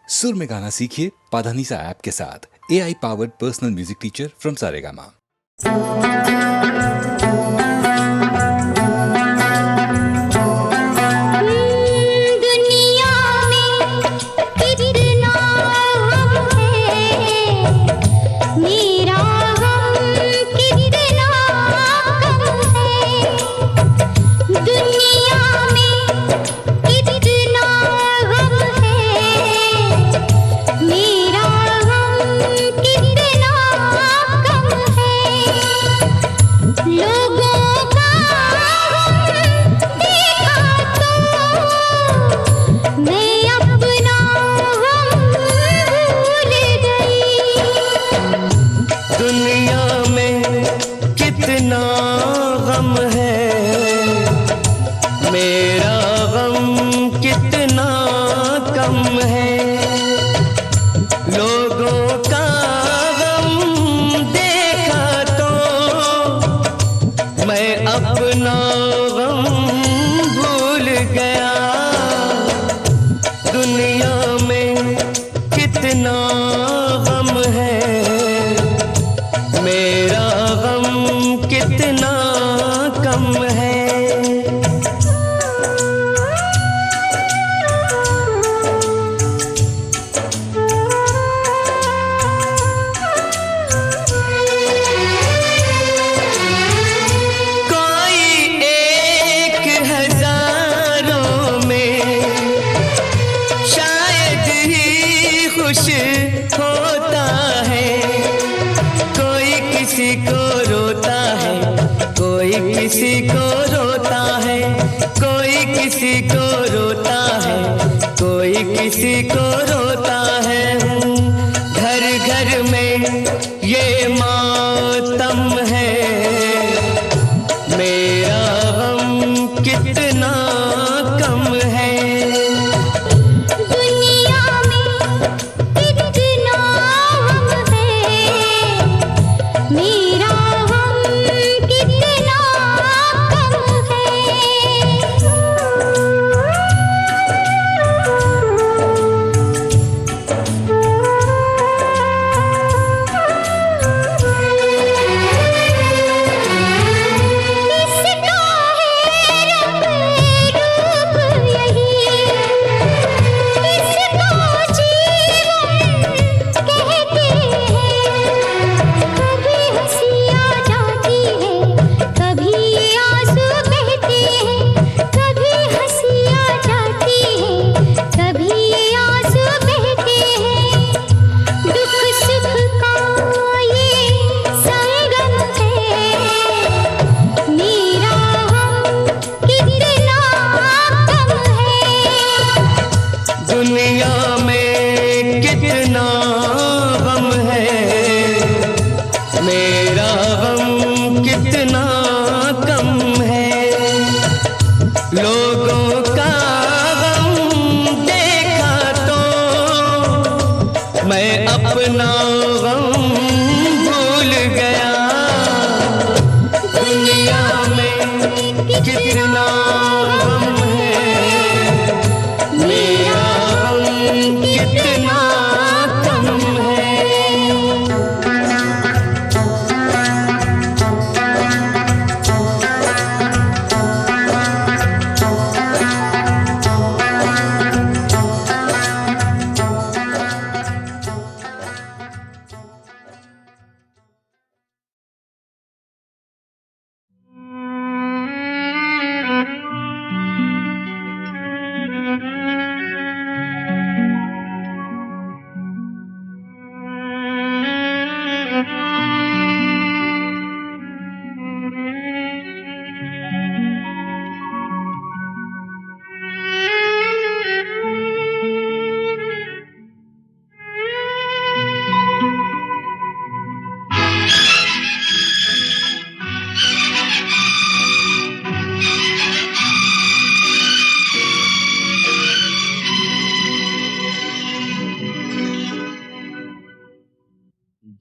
सुर में गाना सीखिए पाधानीसा ऐप के साथ। AI powered personal music teacher from Saregama. किसी को रोता है, घर घर में ये मातम है। मेरा गम कितना कम है, दुनिया में कितना गम है। मेरा गम कितना कम है। लोगों का गम देखा तो मैं अपना गम भूल गया। दुनिया में कितना गम है, मेरा गम कितना कम है।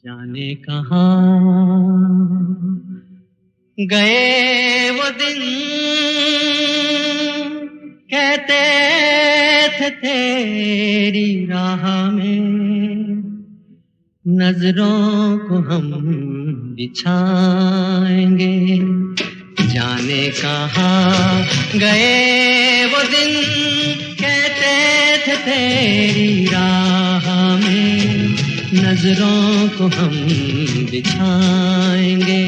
जाने कहाँ गए वो दिन, कहते थे तेरी राह में, नजरों को हम बिछाएंगे। जाने कहाँ गए वो दिन, कहते थे तेरी राह में, नजरों को हम बिछाएंगे।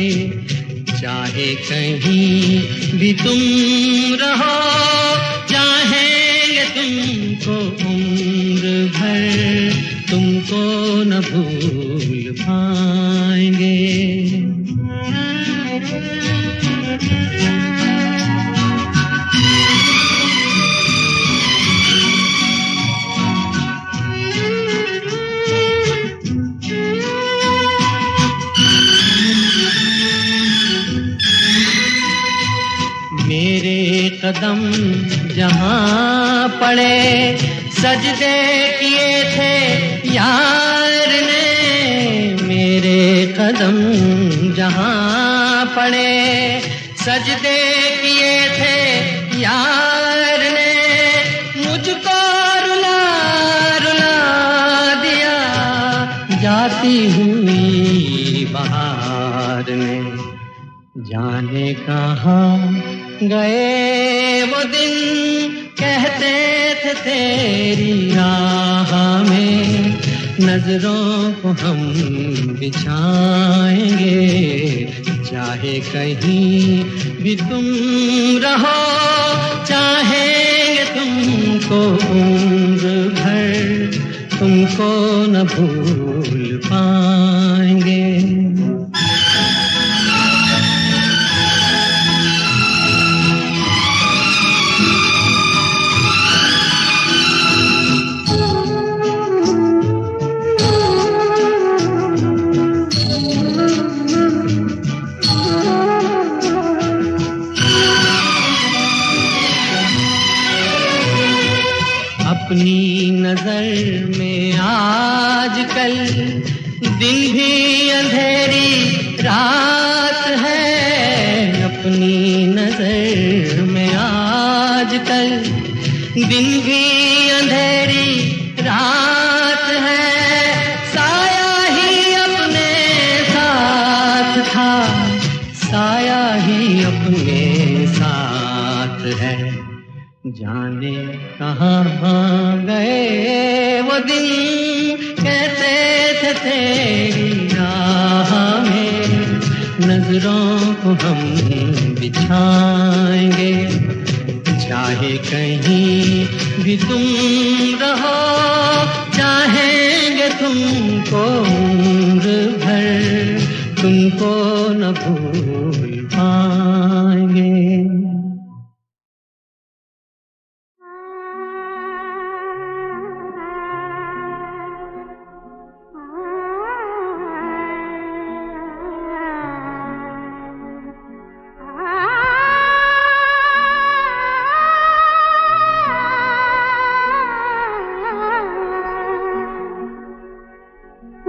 चाहे कहीं भी तुम रहो, चाहेंगे तुमको उम्र भर, तुमको न भूल पाएंगे। मेरे कदम जहाँ पड़े, सजदे किए थे यार ने। मेरे कदम जहाँ पड़े, सजदे किए थे यार ने। मुझको रुला रुला दिया जाती हुई बहार ने। जाने कहाँ गए वो दिन, कहते थे तेरी राह में, नजरों को हम बिछाएंगे। चाहे कहीं भी तुम रहो, चाहेंगे तुमको उम्र भर, तुमको न भूल पाएंगे। अपनी नजर में आजकल दिन भी अंधेरी रात है। अपनी नजर में आजकल दिन भी अंधेरी रात है। साया ही अपने साथ था, साया ही अपने साथ है। जाने कहाँ गए वो दिन, कहते थे तेरी राह में, नजरों को हम बिछाएंगे। चाहे कहीं भी तुम रहो, चाहेंगे तुमको उम्र भर, तुमको न भूल पाएंगे।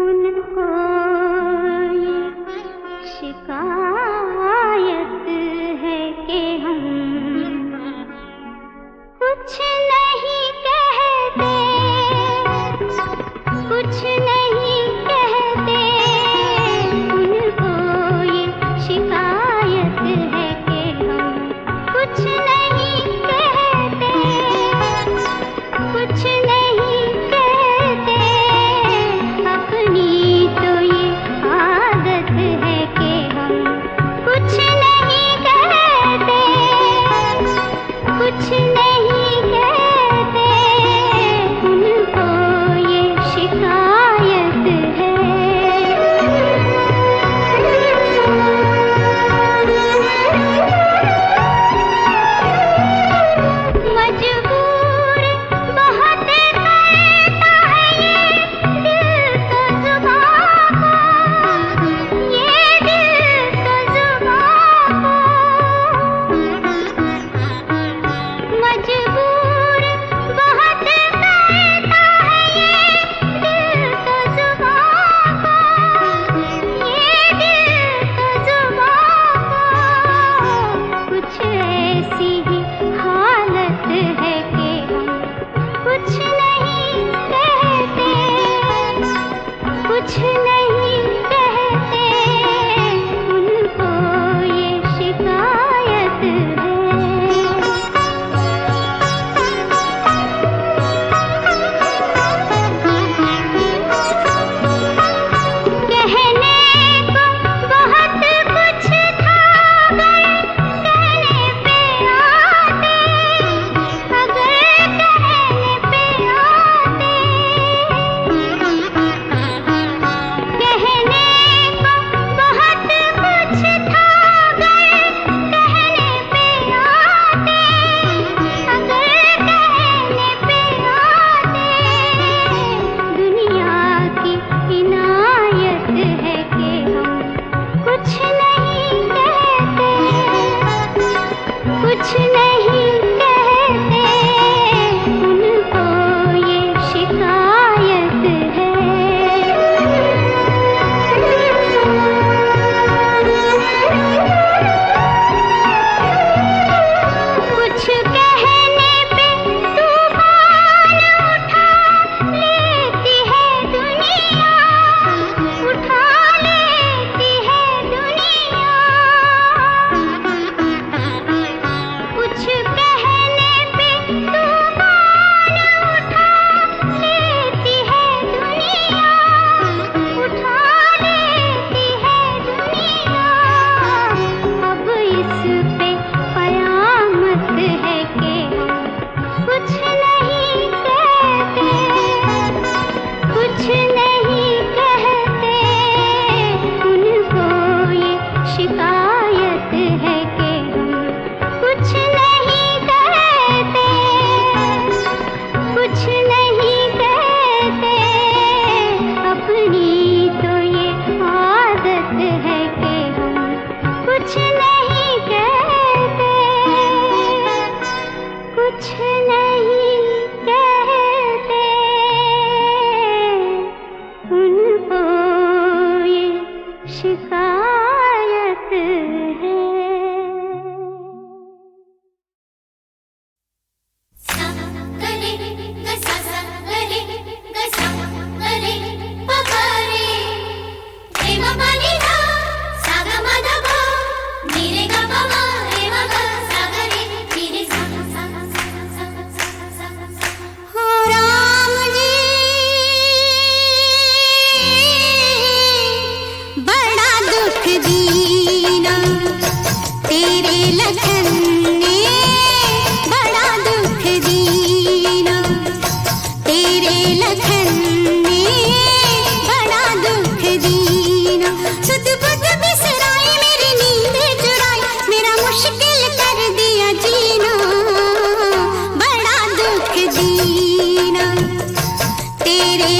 उनको ये शिकार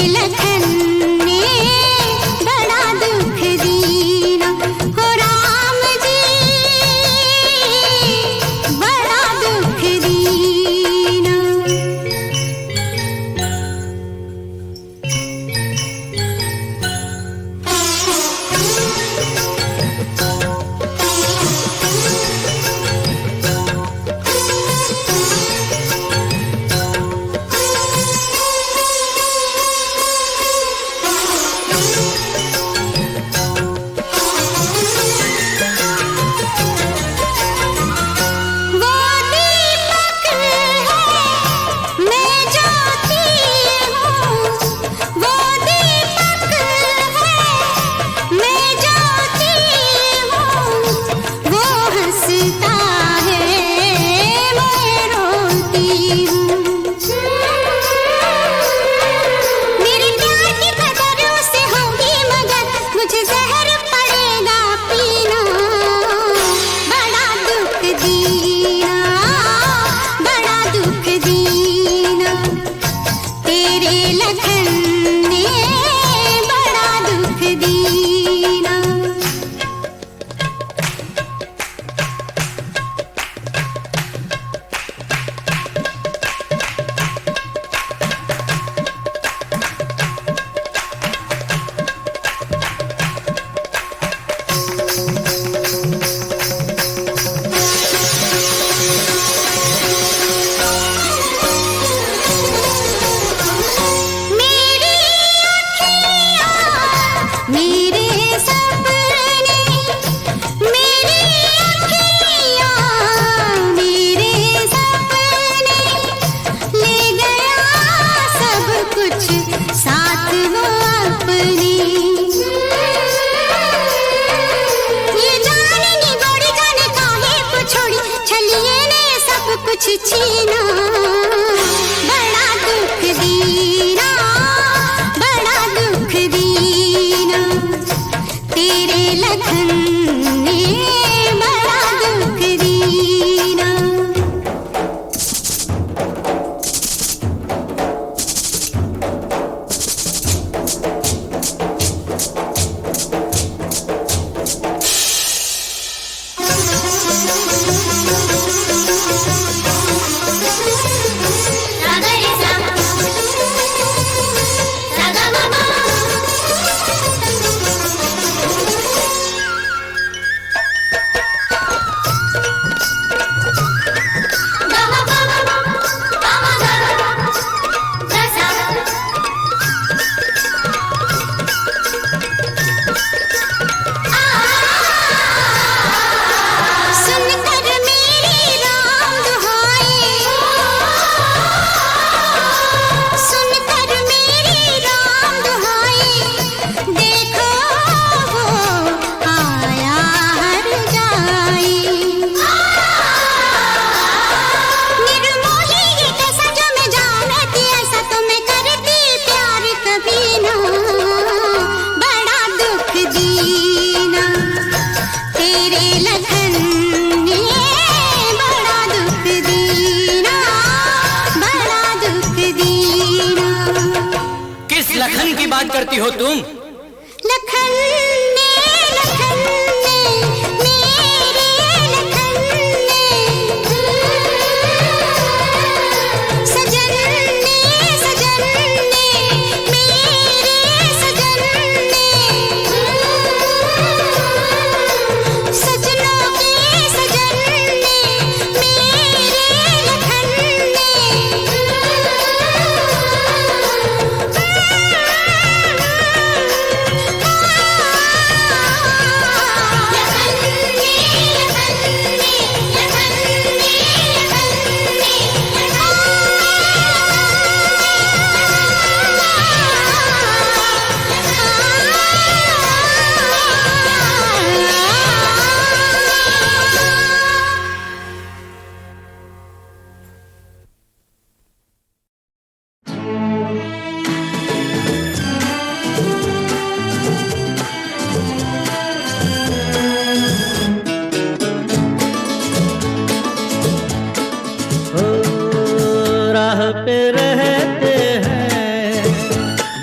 लखन ने बड़ा दुख दीना, हो राम जी बड़ा दुख दीना। वो दीपक है मैं जाती हूँ, वो दीपक है मैं जाती हूँ, वो हंसता है मैं रोती हूँ। मेरे प्यार की कदर उसे होगी मगर मुझे जहर पड़ेगा पीना, बड़ा दुख दीना, बड़ा दुख दीना। तेरे लखन ने बड़ा दुख दीना। मेरी अखियाँ मेरे सपने, मेरी अखियाँ मेरे सपने, ले गया सब कुछ साथ वो अपने। ये जाने नी गोरी जाने काहे को छोड़ी, छलिए ने सब कुछ छीना, बड़ा दुख दीना, बड़ा दुख दीना। तेरे लखन ने बड़ा दुख दीना। सुनकर मेरी राम दुहाई, सुनकर मेरी राम दुहाई, देखो वो आया हर जाई। निर्मोही ये कैसा जो मैं जानती, ऐसा तो मैं करती प्यार कभी ना, बड़ा दुख दीना। तेरे लखन ने बड़ा दुख दीना, बड़ा दुख दीना। किस लखन की बात करती हो तुम? लखन ने मेरे लखन ने, सजन ने मेरे सजन ने, सजनों के सजन ने मेरे लखन ने। आ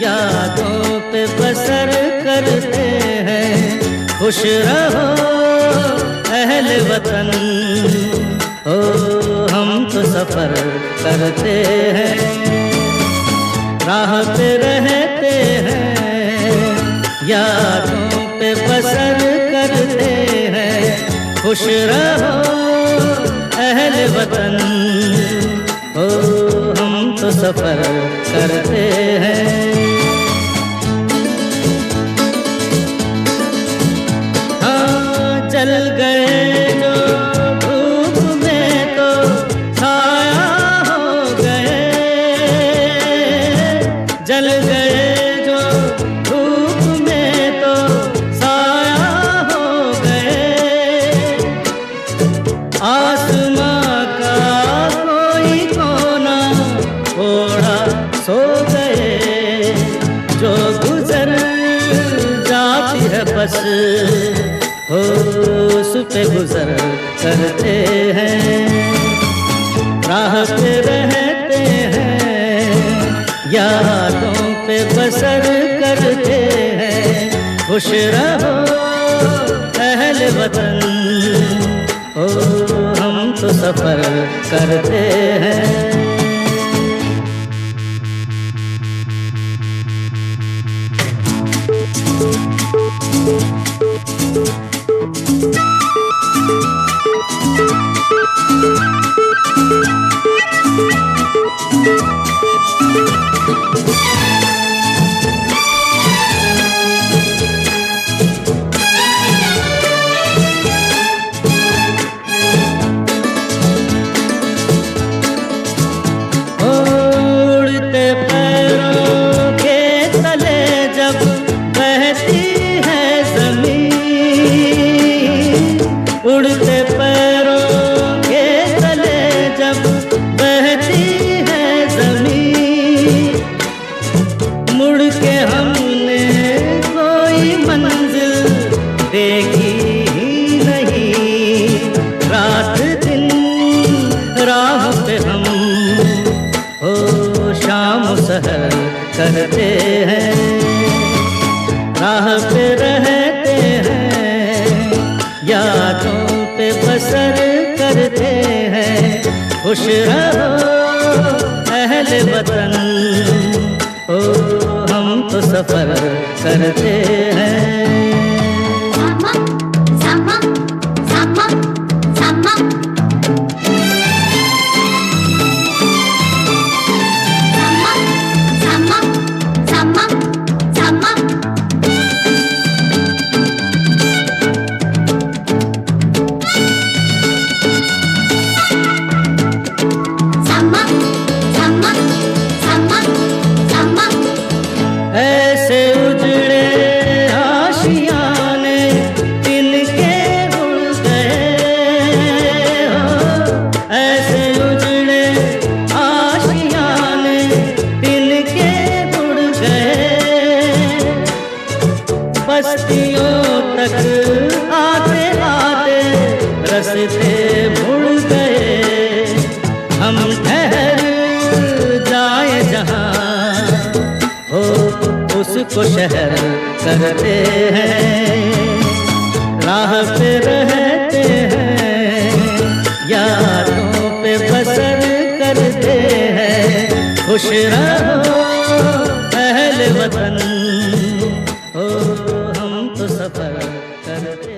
यादों पे बसर करते हैं। खुश रहो अहल वतन, ओ हम तो सफर करते हैं, राह पे रहते हैं, यादों पे बसर करते हैं। खुश रहो अहल वतन, ओ हम तो सफर करते हैं। हाँ चल गए जो धूप में तो छाया हो गए, जल गए जो धूप में तो छाया हो गए। आसमां का कोई कोना थोड़ा सो गए, जो गुजर जाती है बस हो उस पे गुजर करते हैं, राह पे रहते हैं, यादों पे बसर करते हैं। खुश रहो अहल वतन, ओ हम तो सफर करते हैं। उड़ते पैरों के तले जब बहती है ज़मीन, उड़ते पैरों के तले जब बहती है ज़मीन, मुड़ के हमने कोई मंजिल देखी ही नहीं। रात दिन राह पे हम हो शाम सहर करते हैं, राह पे रहते हैं, यादों पे बसर करते हैं। खुश रहो अहल वतन, ओ हम तो सफर करते हैं। Sama, sama, sama, sama. Sama, sama, sama, sama. Sama, sama, sama, sama. ऐसे उजड़े आशियाने तिनके उड़ गए हो, ऐसे उजड़े आशियाने तिनके उड़ गए। बस्तियों तक आते आते रस्ते मुड़ गए, हम ठहर जाए जहाँ हो उसको शहर करते हैं, राह पे रहते हैं, यादों पे बसर करते हैं। खुश रहो अहल वतन, हो हम तो सफर करते हैं।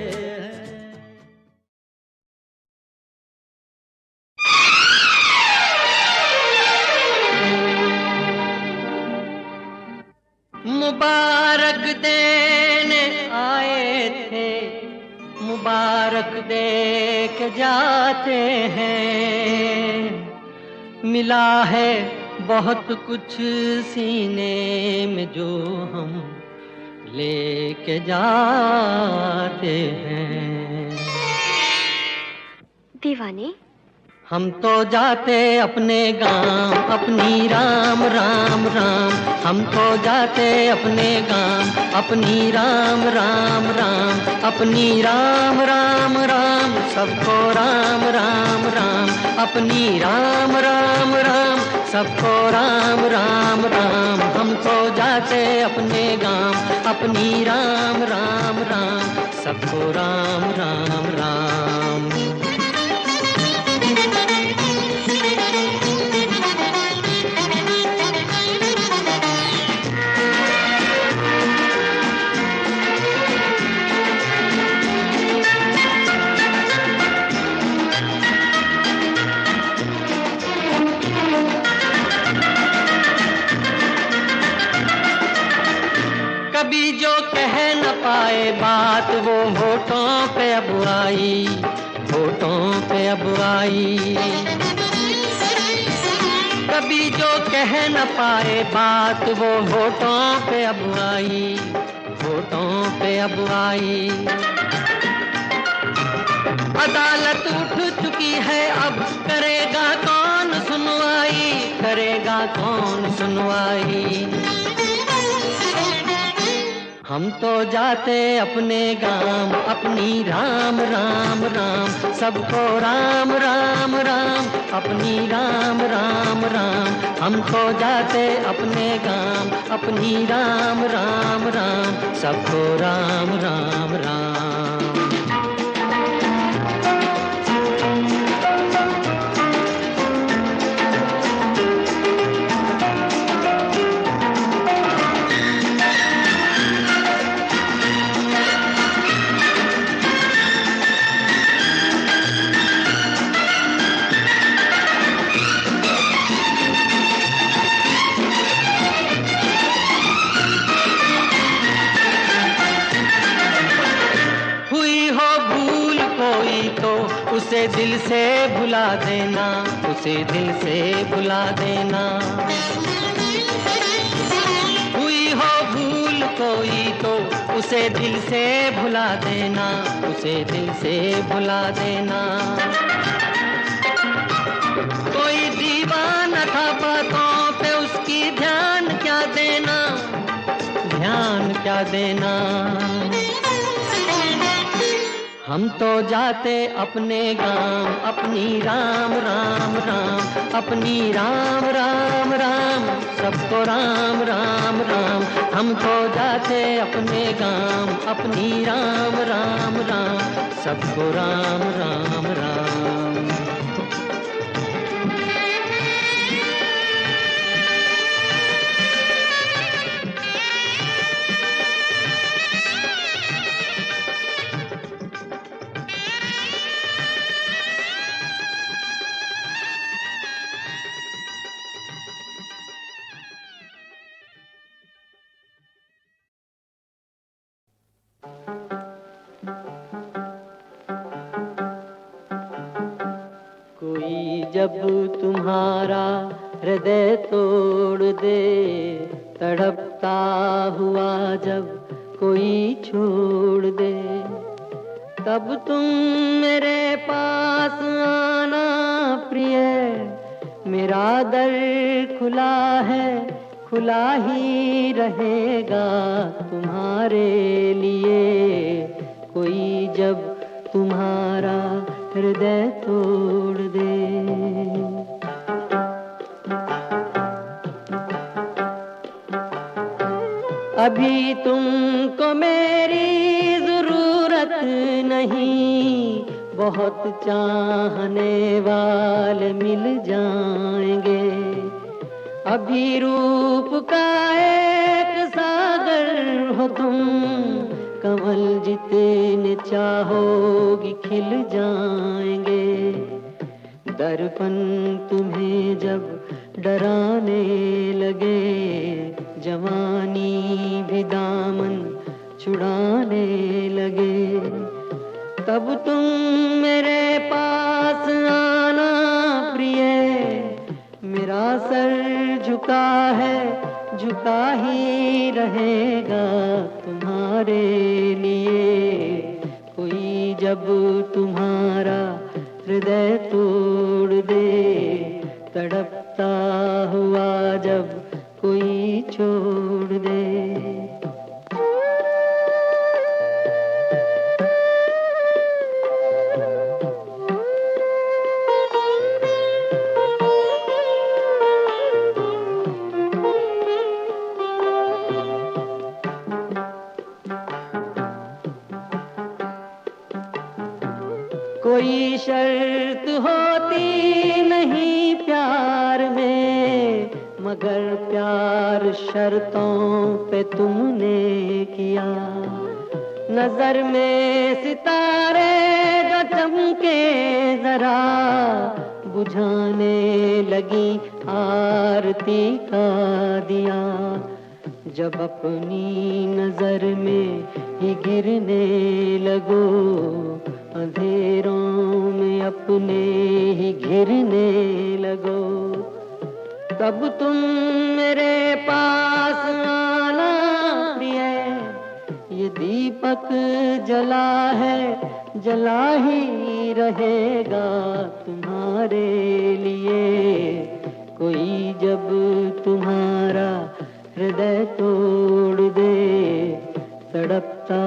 मुबारक देने आए थे, मुबारक दे के जाते हैं। मिला है बहुत कुछ सीने में जो हम लेके जाते हैं। दीवाने हम तो जाते अपने गांव, अपनी राम राम राम। हम तो जाते अपने गांव, अपनी राम राम राम। अपनी राम राम राम, सबको राम राम राम। अपनी राम राम राम, सबको राम राम राम। हम तो जाते जाते अपने गांव अपनी राम राम राम, सबको राम राम राम। कभी जो कह न पाए बात वो होठों पे अब आई, होठों पे अब आई। कभी जो कह न पाए बात वो होठों पे अब आई, होठों पे अब आई। अदालत उठ चुकी है अब करेगा कौन सुनवाई, करेगा कौन सुनवाई। हम तो जाते अपने गांव अपनी राम राम राम, सबको राम राम राम अपनी राम राम राम। हम तो जाते अपने गांव अपनी राम राम राम, सबको राम राम राम। उसे दिल से भुला देना, उसे दिल से भुला देना। हुई हो भूल कोई तो उसे दिल से भुला देना, उसे दिल से भुला देना। कोई दीवाना था बातों पे उसकी ध्यान क्या देना, ध्यान क्या देना। हम तो जाते अपने गांव अपनी राम राम राम, अपनी राम राम राम, सबको राम राम राम। हम तो जाते अपने गांव अपनी राम राम राम, सबको राम राम राम। कोई जब तुम्हारा हृदय तोड़ दे, तड़पता हुआ जब कोई छोड़ दे, तब तुम मेरे पास आना प्रिय। मेरा दर खुला है, खुला ही रहेगा तुम्हारे लिए। कोई जब तुम्हारा हृदय तोड़ दे। अभी तुमको मेरी जरूरत नहीं, बहुत चाहने वाले मिल जाएंगे। अभी रूप का एक सागर हो तुम, कमल जितने चाहोगी खिल जाएंगे। दर्पण तुम्हें जब डराने लगे, जवानी भी दामन छुड़ाने लगे, तब तुम मेरे पास आना प्रिय। मेरा सर झुका है, झुका ही रहेगा तुम्हारे लिए। कोई जब तुम्हारा हृदय तोड़ दे, तड़पता हुआ जब कोई छोड़ दे। कोई शर्त होती नहीं प्यार में, मगर प्यार शर्तों पे तुमने किया। नजर में सितारे जो चमके जरा, बुझाने लगी आरती का दिया। जब अपनी नजर में ही गिरने लगो, अंधेरों में अपने ही घिरने लगो, तब तुम मेरे पास आना प्रिय। ये दीपक जला है, जला ही रहेगा तुम्हारे लिए। कोई जब तुम्हारा हृदय तोड़ दे, तड़पता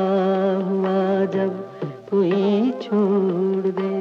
हुआ जब कोई छोड़ दे।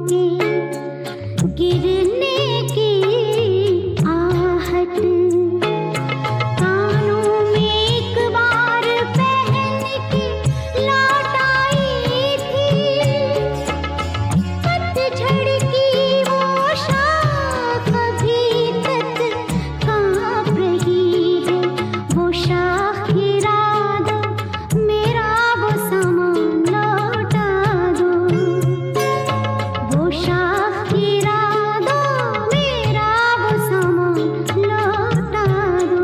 के गिरने की आहट, कानों में एक बार पहन के लौट आई थी। पतझड़ की वो शाख अभी तक कांप रही है, वो शाख गिरा दो, मेरा वो सामान लौटा दो। वो शाख गिरा दो, मेरा वो सामान लौटा दो।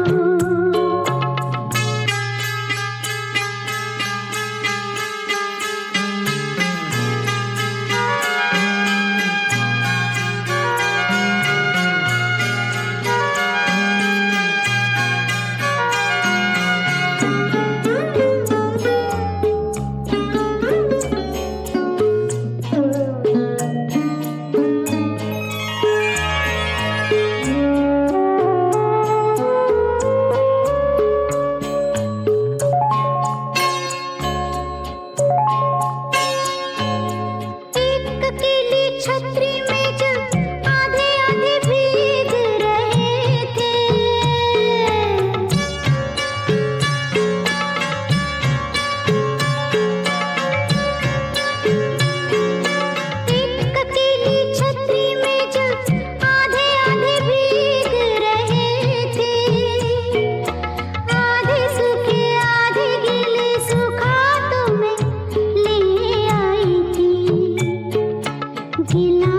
एक अकेली छतरी में जब आधे आधे भीग रहे थे, एक अकेली छतरी में जब आधे आधे भीग रहे थे, आधे सूखे आधे गीले, सूखा तो मैं ले आई थी। गीला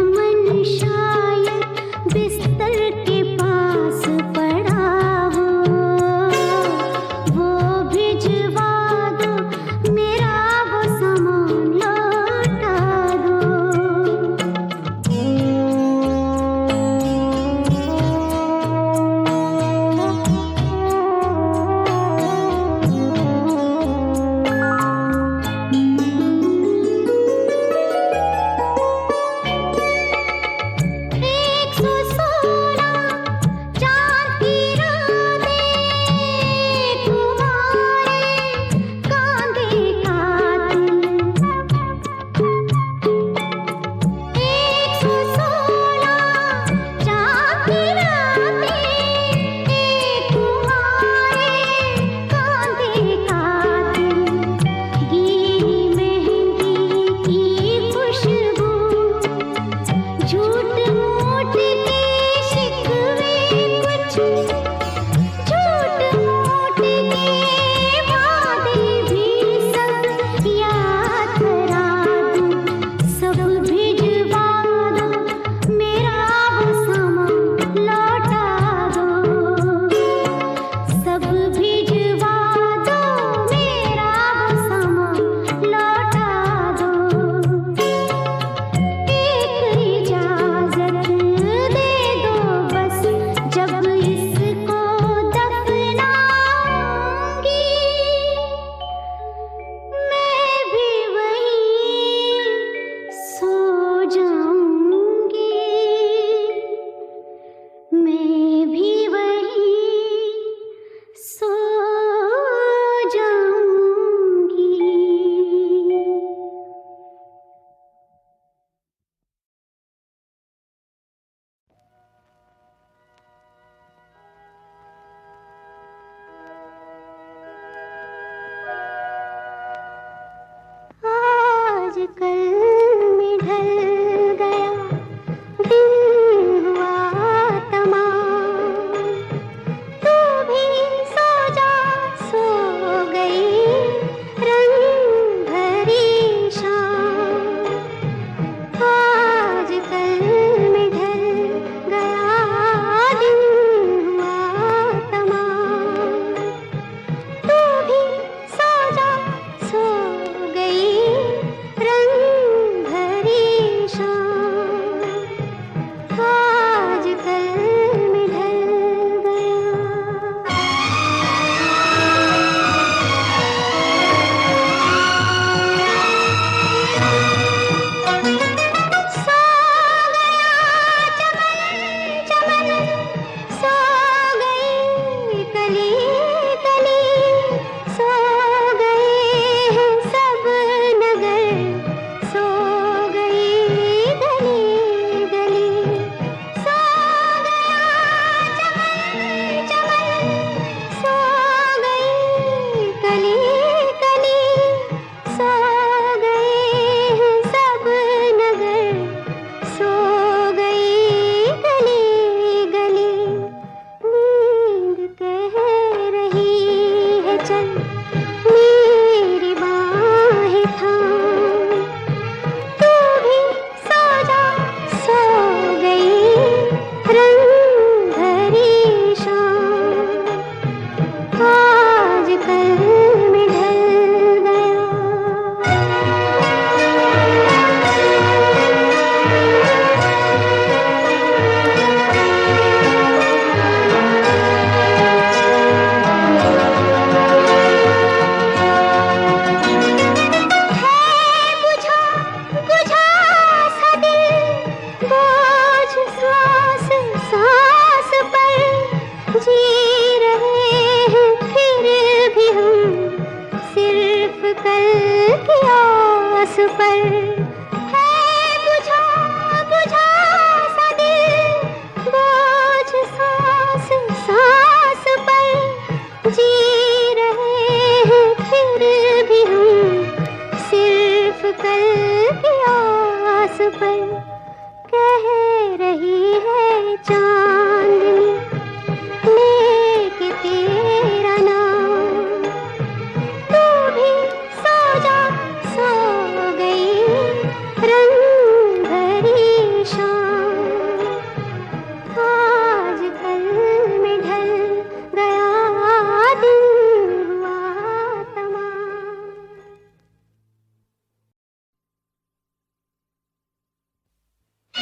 उस पर